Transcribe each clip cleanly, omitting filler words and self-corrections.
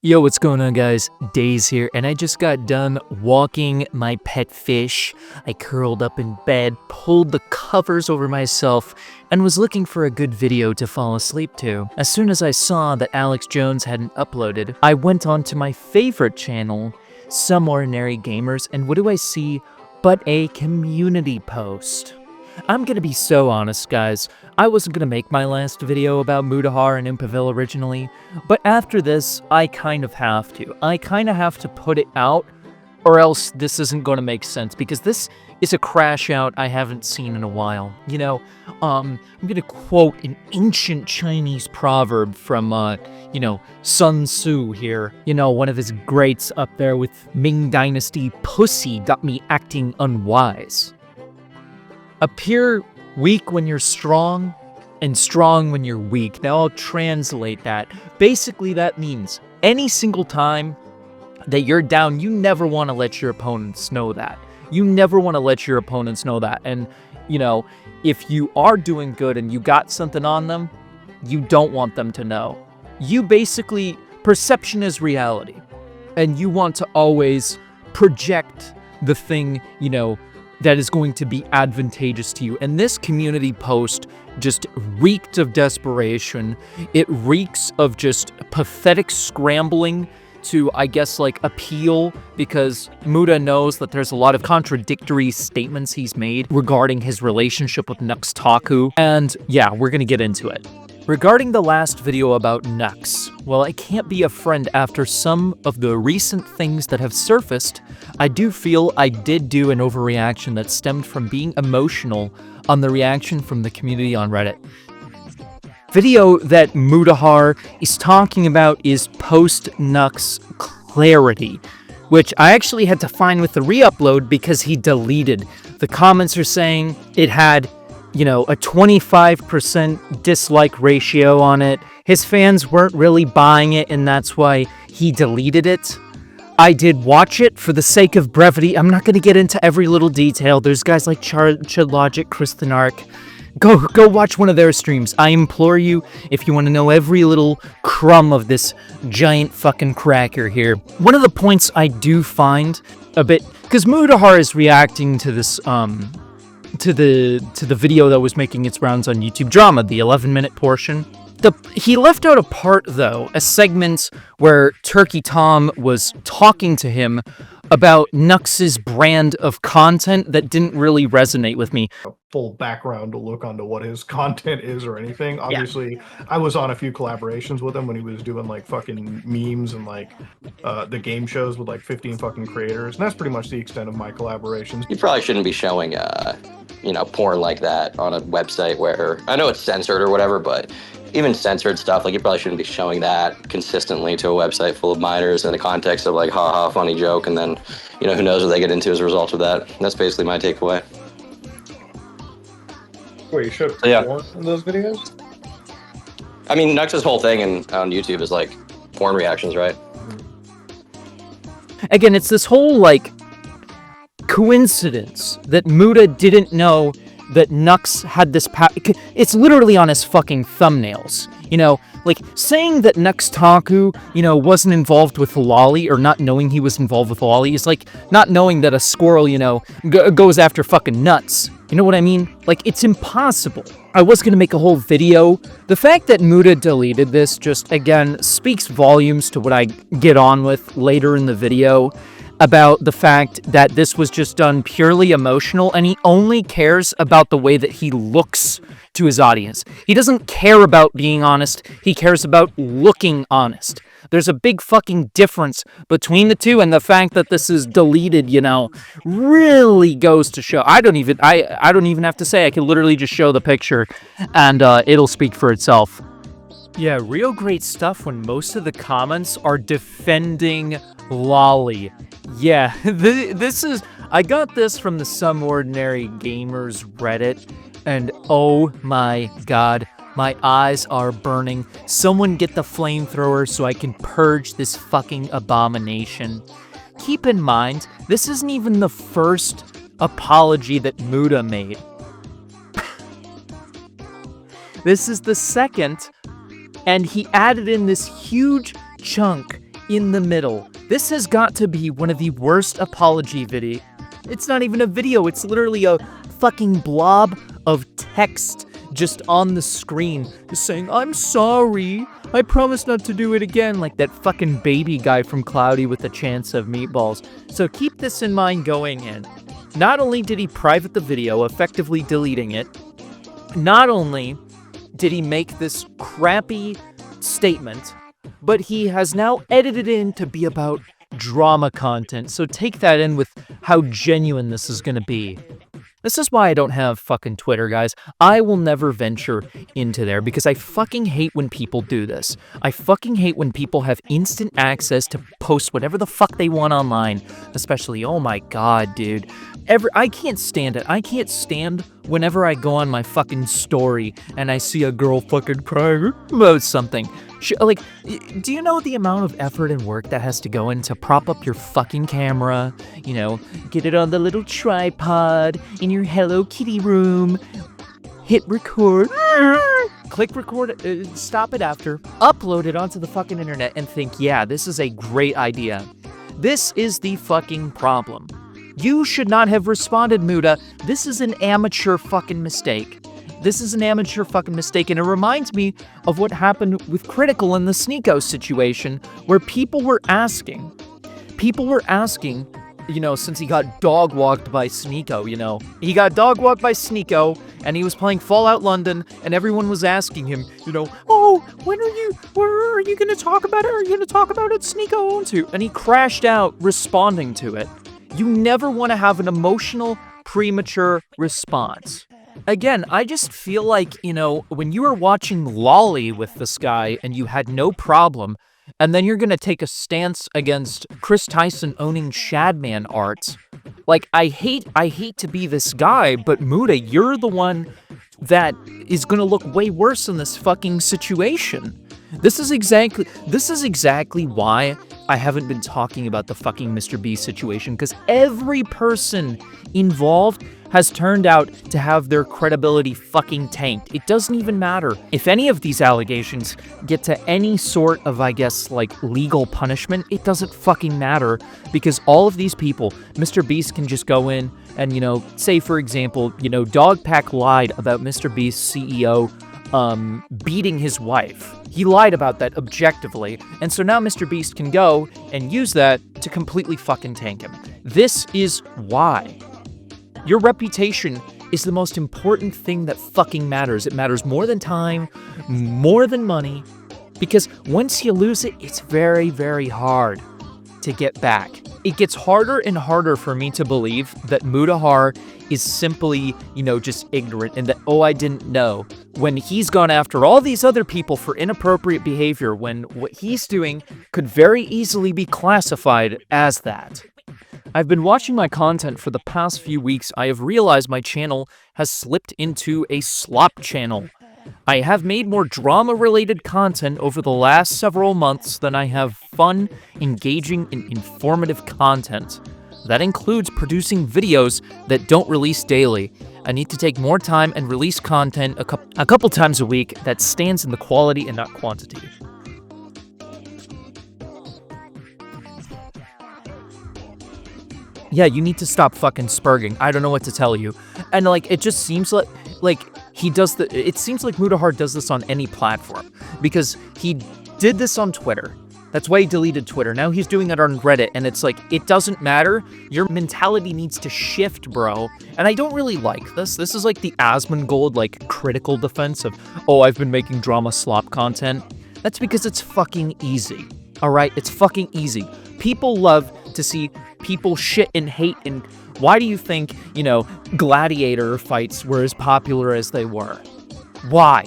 Yo, what's going on, guys? Days here, and I just got done walking my pet fish. I curled up in bed, pulled the covers over myself, and was looking for a good video to fall asleep to. As soon as I saw that Alex Jones hadn't uploaded, I went on to my favorite channel, SomeOrdinaryGamers, and what do I see but a community post? I'm gonna be so honest, guys. I wasn't gonna make my last video about Mutahar and Impaville originally, but after this, I kind of have to. I kind of have to put it out, or else this isn't gonna make sense, because this is a crash out I haven't seen in a while. You know, I'm gonna quote an ancient Chinese proverb from, Sun Tzu here. You know, one of his greats up there with Ming Dynasty pussy got me acting unwise. Appear weak when you're strong, and strong when you're weak. Now I'll translate that. Basically that means any single time that you're down, you never want to let your opponents know that. You never want to let your opponents know that. And, you know, if you are doing good and you got something on them, you don't want them to know. You basically, perception is reality. And you want to always project the thing, you know, that is going to be advantageous to you. And this community post just reeked of desperation. It reeks of just pathetic scrambling to, I guess, like, appeal, because Muta knows that there's a lot of contradictory statements he's made regarding his relationship with Nuxtaku. And yeah, we're gonna get into it. Regarding the last video about Nux, well, I can't be a friend after some of the recent things that have surfaced. I do feel I did do an overreaction that stemmed from being emotional on the reaction from the community on Reddit. Video that Mutahar is talking about is post-Nux clarity, which I actually had to find with the re-upload because he deleted. The comments are saying it had, you know, a 25% dislike ratio on it. His fans weren't really buying it, and that's why he deleted it. I did watch it for the sake of brevity. I'm not going to get into every little detail. There's guys like Logic, Chris the Narc. Go watch one of their streams. I implore you, if you want to know every little crumb of this giant fucking cracker here. One of the points I do find a bit, because Mutahar is reacting to this, to the video that was making its rounds on YouTube Drama, the 11-minute portion. He left out a part, though, a segment where Turkey Tom was talking to him about Nux's brand of content that didn't really resonate with me. Full background to look onto what his content is or anything. Obviously, yeah. I was on a few collaborations with him when he was doing like fucking memes and like the game shows with like 15 fucking creators, and that's pretty much the extent of my collaborations. You probably shouldn't be showing porn like that on a website where, I know it's censored or whatever, but even censored stuff, like, you probably shouldn't be showing that consistently to a website full of minors in the context of like, haha, funny joke, and then, you know, who knows what they get into as a result of that. That's basically my takeaway. Wait, you showed porn in those videos? I mean, Nux's whole thing on YouTube is like porn reactions, right? Again, it's this whole, like, coincidence that Muta didn't know that Nux had this it's literally on his fucking thumbnails. You know, like, saying that Nuxtaku, you know, wasn't involved with loli, or not knowing he was involved with loli, is like not knowing that a squirrel, you know, goes after fucking nuts. You know what I mean? Like, it's impossible. I was gonna make a whole video. The fact that Muta deleted this just, again, speaks volumes to what I get on with later in the video, about the fact that this was just done purely emotional, and he only cares about the way that he looks to his audience. He doesn't care about being honest, he cares about looking honest. There's a big fucking difference between the two, and the fact that this is deleted, you know, really goes to show. I don't even have to say, I can literally just show the picture, and it'll speak for itself. Yeah, real great stuff when most of the comments are defending loli. Yeah, I got this from the SomeOrdinaryGamers Reddit, and oh my god, my eyes are burning. Someone get the flamethrower so I can purge this fucking abomination. Keep in mind, this isn't even the first apology that Muta made. This is the second, and he added in this huge chunk in the middle. This has got to be one of the worst apology videos. It's not even a video, it's literally a fucking blob of text just on the screen, just saying, I'm sorry, I promise not to do it again, like that fucking baby guy from Cloudy with a Chance of Meatballs. So keep this in mind going in. Not only did he private the video, effectively deleting it, not only did he make this crappy statement, but he has now edited it in to be about drama content. So take that in with how genuine this is going to be. This is why I don't have fucking Twitter, guys. I will never venture into there because I fucking hate when people do this. I fucking hate when people have instant access to post whatever the fuck they want online. Especially, oh my god, dude. I can't stand it. I can't stand whenever I go on my fucking story and I see a girl fucking crying about something. Like, do you know the amount of effort and work that has to go in to prop up your fucking camera? You know, get it on the little tripod in your Hello Kitty room. Hit record. Click record, stop it after. Upload it onto the fucking internet and think, yeah, this is a great idea. This is the fucking problem. You should not have responded, Muta. This is an amateur fucking mistake. This is an amateur fucking mistake, and it reminds me of what happened with Critical in the Sneeko situation, where people were asking, you know, since he got dog-walked by Sneeko, you know. He got dog-walked by Sneeko, and he was playing Fallout London, and everyone was asking him, you know, oh, where are you gonna talk about it? Are you gonna talk about it, Sneeko? And he crashed out responding to it. You never want to have an emotional, premature response. Again, I just feel like, you know, when you were watching Loli with this guy and you had no problem, and then you're gonna take a stance against Chris Tyson owning Shadman art. Like, I hate to be this guy, but Muta, you're the one that is gonna look way worse in this fucking situation. This is exactly why I haven't been talking about the fucking Mr. Beast situation, because every person involved has turned out to have their credibility fucking tanked. It doesn't even matter. If any of these allegations get to any sort of, I guess, like, legal punishment, it doesn't fucking matter, because all of these people, Mr. Beast can just go in and, you know, say, for example, you know, Dogpack lied about Mr. Beast's CEO beating his wife. He lied about that objectively, and so now Mr. Beast can go and use that to completely fucking tank him. This is why. Your reputation is the most important thing that fucking matters. It matters more than time, more than money, because once you lose it, it's very, very hard to get back. It gets harder and harder for me to believe that Mutahar is simply, you know, just ignorant and that, oh, I didn't know, when he's gone after all these other people for inappropriate behavior, when what he's doing could very easily be classified as that. I've been watching my content for the past few weeks. I have realized my channel has slipped into a slop channel. I have made more drama-related content over the last several months than I have fun, engaging, and informative content. That includes producing videos that don't release daily. I need to take more time and release content a couple times a week that stands in the quality and not quantity. Yeah, you need to stop fucking spurging. I don't know what to tell you. And, like, it just seems like he does it seems like Mutahar does this on any platform. Because he did this on Twitter. That's why he deleted Twitter. Now he's doing it on Reddit, and it's like, it doesn't matter. Your mentality needs to shift, bro. And I don't really like this. This is like the Asmongold, like, critical defense of, oh, I've been making drama slop content. That's because it's fucking easy. Alright? It's fucking easy. People love to see people shit and hate, and why do you think, you know, gladiator fights were as popular as they were? Why?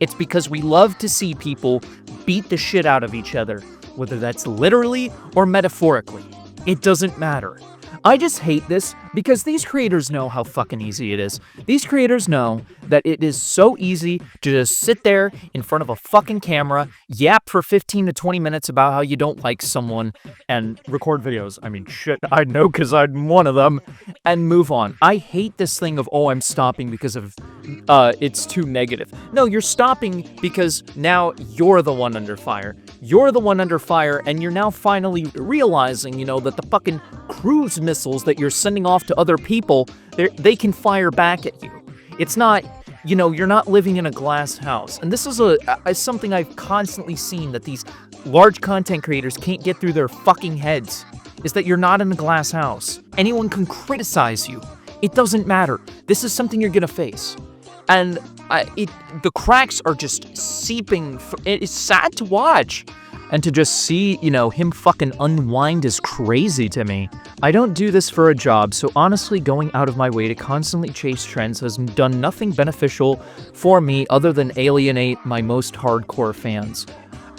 It's because we love to see people beat the shit out of each other, whether that's literally or metaphorically. It doesn't matter. I just hate this Because these creators know how fucking easy it is. These creators know that it is so easy to just sit there in front of a fucking camera, yap for 15 to 20 minutes about how you don't like someone, and record videos. I mean, shit, I know because I'm one of them, and move on. I hate this thing of, oh, I'm stopping because of, it's too negative. No, you're stopping because now you're the one under fire. You're the one under fire, and you're now finally realizing, you know, that the fucking cruise missiles that you're sending off to other people, they can fire back at you. It's not, you know, you're not living in a glass house. And this is something I've constantly seen that these large content creators can't get through their fucking heads, is that you're not in a glass house. Anyone can criticize you. It doesn't matter. This is something you're gonna face. And the cracks are just seeping. It's sad to watch. And to just see, you know, him fucking unwind is crazy to me. I don't do this for a job, so honestly going out of my way to constantly chase trends has done nothing beneficial for me other than alienate my most hardcore fans.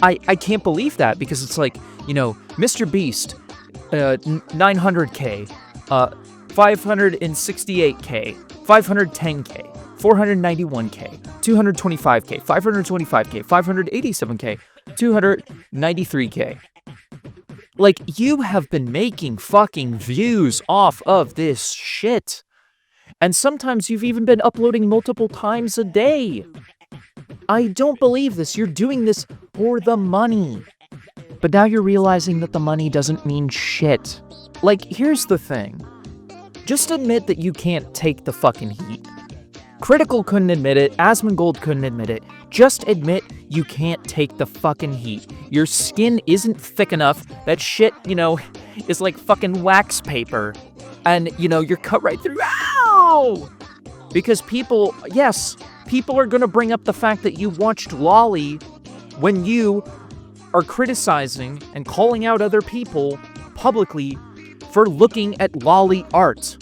I can't believe that, because it's like, you know, Mr. Beast, 900k, 568k, 510k, 491k, 225k, 525k, 587k, 293k. Like, you have been making fucking views off of this shit. And sometimes you've even been uploading multiple times a day. I don't believe this. You're doing this for the money. But now you're realizing that the money doesn't mean shit. Like, here's the thing. Just admit that you can't take the fucking heat. Critical couldn't admit it. Asmongold couldn't admit it. Just admit you can't take the fucking heat. Your skin isn't thick enough. That shit, you know, is like fucking wax paper. And, you know, you're cut right through. Ow! Because people, yes, people are gonna bring up the fact that you watched loli when you are criticizing and calling out other people publicly for looking at loli art.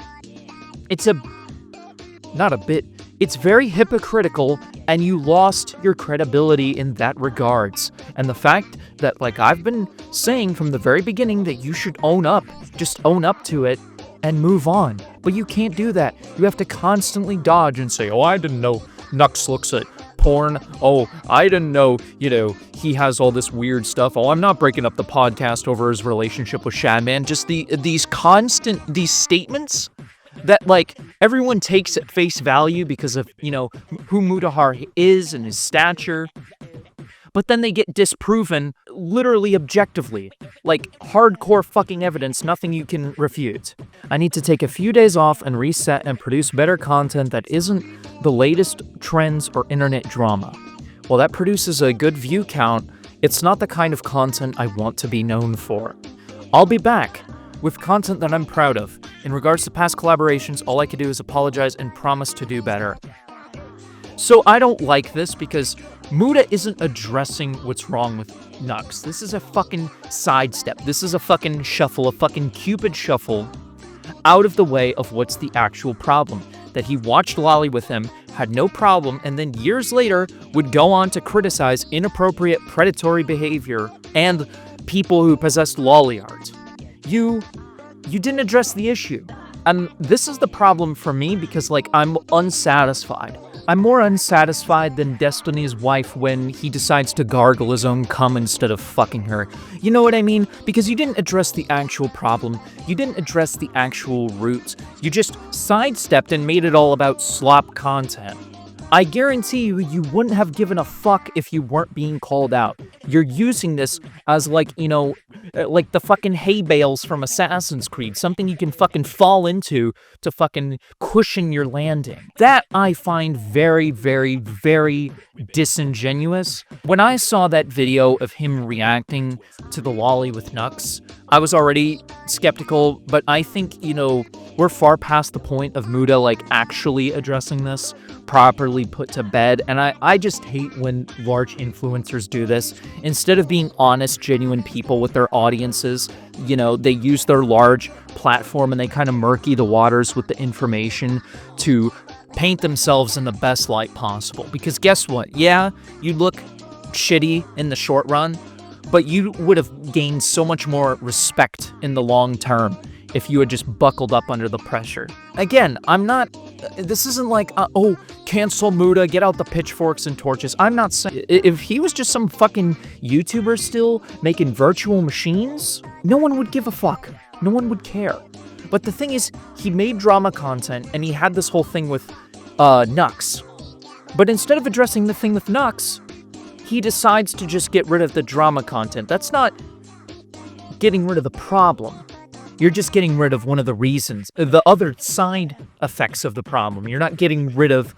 It's very hypocritical, and you lost your credibility in that regards. And the fact that, like I've been saying from the very beginning, that you should own up, just own up to it and move on. But you can't do that. You have to constantly dodge and say, oh, I didn't know Nux looks at porn. Oh, I didn't know, you know, he has all this weird stuff. Oh, I'm not breaking up the podcast over his relationship with Shadman. Just these statements that, like, everyone takes at face value because of, you know, who Mutahar is and his stature. But then they get disproven literally objectively. Like, hardcore fucking evidence, nothing you can refute. I need to take a few days off and reset and produce better content that isn't the latest trends or internet drama. While that produces a good view count, it's not the kind of content I want to be known for. I'll be back with content that I'm proud of. In regards to past collaborations, all I can do is apologize and promise to do better. So I don't like this because Muta isn't addressing what's wrong with Nux. This is a fucking sidestep. This is a fucking shuffle, a fucking Cupid shuffle out of the way of what's the actual problem. That he watched loli with him, had no problem, and then years later would go on to criticize inappropriate predatory behavior and people who possessed loli art. You didn't address the issue. And this is the problem for me because, like, I'm unsatisfied. I'm more unsatisfied than Destiny's wife when he decides to gargle his own cum instead of fucking her. You know what I mean? Because you didn't address the actual problem. You didn't address the actual roots. You just sidestepped and made it all about slop content. I guarantee you wouldn't have given a fuck if you weren't being called out. You're using this as, like, you know, like the fucking hay bales from Assassin's Creed, something you can fucking fall into to fucking cushion your landing. That I find very, very, very disingenuous. When I saw that video of him reacting to the loli with Nux, I was already skeptical, but I think, you know, we're far past the point of Muta, like, actually addressing this, properly put to bed, and I just hate when large influencers do this. Instead of being honest, genuine people with their audiences, you know, they use their large platform and they kind of murky the waters with the information to paint themselves in the best light possible. Because guess what? Yeah, you look shitty in the short run, but you would have gained so much more respect in the long term if you had just buckled up under the pressure. Again, I'm not... This isn't like, oh, cancel Muta, get out the pitchforks and torches. I'm not saying... If he was just some fucking YouTuber still making virtual machines, no one would give a fuck. No one would care. But the thing is, he made drama content, and he had this whole thing with Nux. But instead of addressing the thing with Nux, he decides to just get rid of the drama content. That's not getting rid of the problem. You're just getting rid of one of the reasons, the other side effects of the problem. You're not getting rid of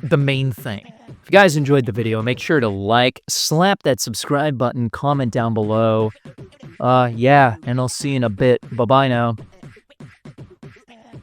the main thing. If you guys enjoyed the video, make sure to like, slap that subscribe button, comment down below. Yeah, and I'll see you in a bit. Bye-bye now.